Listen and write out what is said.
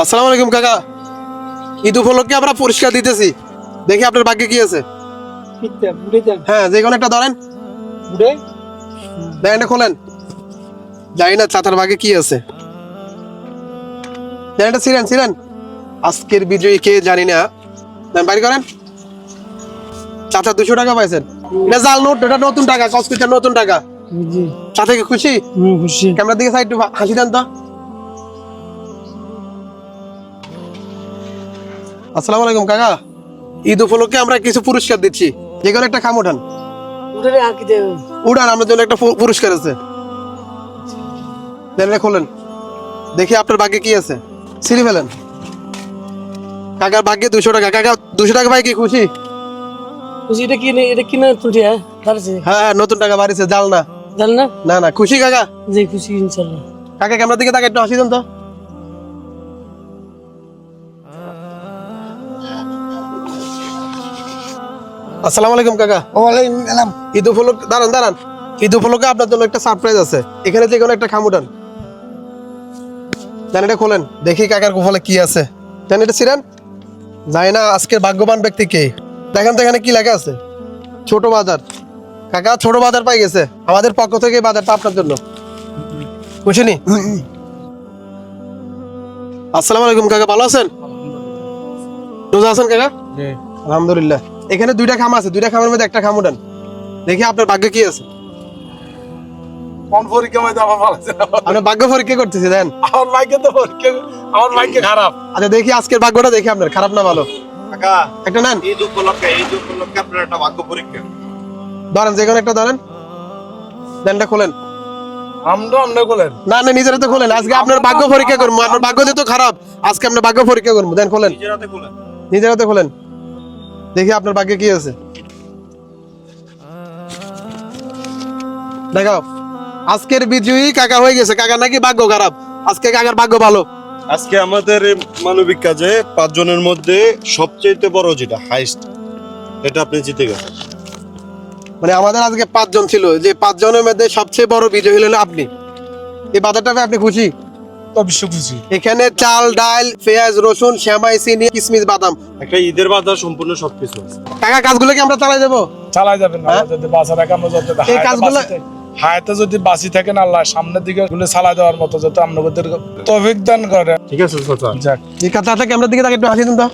আসসালামু আলাইকুম কাকা। ঈদ উপলক্ষে আমরা পুরস্কার দিতেছি, দেখি আপনার ভাগ্যে কি আছে। হ্যাঁ, যে কোনো একটা ধরেন, দেখেন খোলেন। জানি না চাচার ভাগ্যে কি আছে। দেখেন ছিলেন ছিলেন আজকের বিজয়ী কে জানি না। বাড়ি করেন। চাচা 200 টাকা পাইছেন। এটা জাল নোট, এটা নতুন টাকা, কসকিটার নতুন টাকা। চাচা কি খুশি? খুশি। ক্যামেরার দিকে সাইড একটু হাসি দেন তো। আসসালামু আলাইকুম কাকা। ঈদ উপলক্ষে আমরা কিছু পুরস্কার দিচ্ছি, যে কোনো একটা খাম উঠান। উড়ান, আমাদের জন্য একটা পুরস্কার আছে। খোলেন, দেখি আপনার ভাগ্যে কি আছে। সিঁড়ি ফেলেন। কাকার ভাগ্যে 200 টাকা। কাকা 200 টাকা পাই কি খুশি? হ্যাঁ হ্যাঁ, নতুন টাকা বাড়িছে, জাল না। না না, খুশি কাকা? খুশি ইনশাল্লাহ। কাকা ক্যামেরার দিকে তাকে একটু হাসি দেন তো। আসসালামু আলাইকুম কাকা। ওয়ালাইকুম সালাম। ঈদ উপলক্ষে দাঁড়ান দাঁড়ান, ঈদ উপলক্ষে আপনার জন্য একটা সারপ্রাইজ আছে। এখানে যে কোনো একটা খাম উঠান। দেন এটা খোলেন, দেখি কাকার কপালে কি আছে। দেন এটা ছিলেন। জানি না আজকের ভাগ্যবান ব্যক্তি কে। দেখেন তো এখানে কি লেখা আছে। ছোট বাজার। কাকা ছোট বাজার পাই গেছে, আমাদের পক্ষ থেকে এই বাজারটা আপনার জন্য। খুশি নি? আসসালামু আলাইকুম কাকা, ভালো আছেন? রোজা আছেন কাকা? আলহামদুলিল্লাহ। এখানে 2টা খাম আছে, 2টা খামের মধ্যে একটা খাম উঠান। দেখি আপনার ভাগ্যে কি আছে। কোন পরীক্ষা মধ্যে আমার ভালো আছে? আমরা ভাগ্য পরীক্ষা করতেছি, দেন। আমার ভাগ্য তো পরীক্ষা, আমার ভাগ্য খারাপ। আচ্ছা দেখি আজকের ভাগ্যটা, দেখি আপনার খারাপ না ভালো। কাকা, একটা নেন, ঈদ উপলক্ষে আপনার একটা ভাগ্য পরীক্ষা। ধরেন যে কোনো একটা ধরেন। দেনটা খোলেন। আমরা বলেন না না, নিজের হাতে খোলেন। আজকে আপনার ভাগ্য পরীক্ষা করবো, আপনার ভাগ্য যেহেতু খারাপ, আজকে আপনার ভাগ্য পরীক্ষা করবো। দেন খোলেন, নিজের হাতে বলেন। নিজের হাতে খোলেন, দেখি আপনার ভাগ্যে কি আছে। দেখাও। আজকের বিজয়ী কাকা হয়ে গেছে। কাকা নাকি ভাগ্য খারাপ, আজকে কাকার ভাগ্য ভালো। আজকে আমাদের এই মানবিক কাজে 5 জনের মধ্যে সবচেয়ে বড় যেটা হাইস্ট, এটা আপনি জিতে গেছেন। মানে আমাদের আজকে 5 জন ছিল, যে 5 জনের মধ্যে সবচেয়ে বড় বিজয়ী হলেন আপনি। এই বাজারটা পেয়ে আপনি খুশি? অবশ্যই খুশি। এখানে চাল, ডাল, পেঁয়াজ, রসুন, সেমাই, চিনি, কিশমিশ, বাদাম। একটা ঈদের বাজার সম্পূর্ণ সবকিছু আছে। কাকা কাজগুলো কি আমরা চালাই দেবো? চালাই যাবেন না, হ্যাঁ? যদি বাঁচা রাখা আমরা যত এই কাজগুলো হায়াতে যদি বাঁচি থাকেন, আল্লাহ সামনের দিকে গুলো চালাই দেওয়ার মতো যত আপনাদের তৌফিক দান করে। ঠিক আছে চাচা। যাক। এই কাজটা ক্যামেরার দিকে তাকে একটু হাসি দিন তো।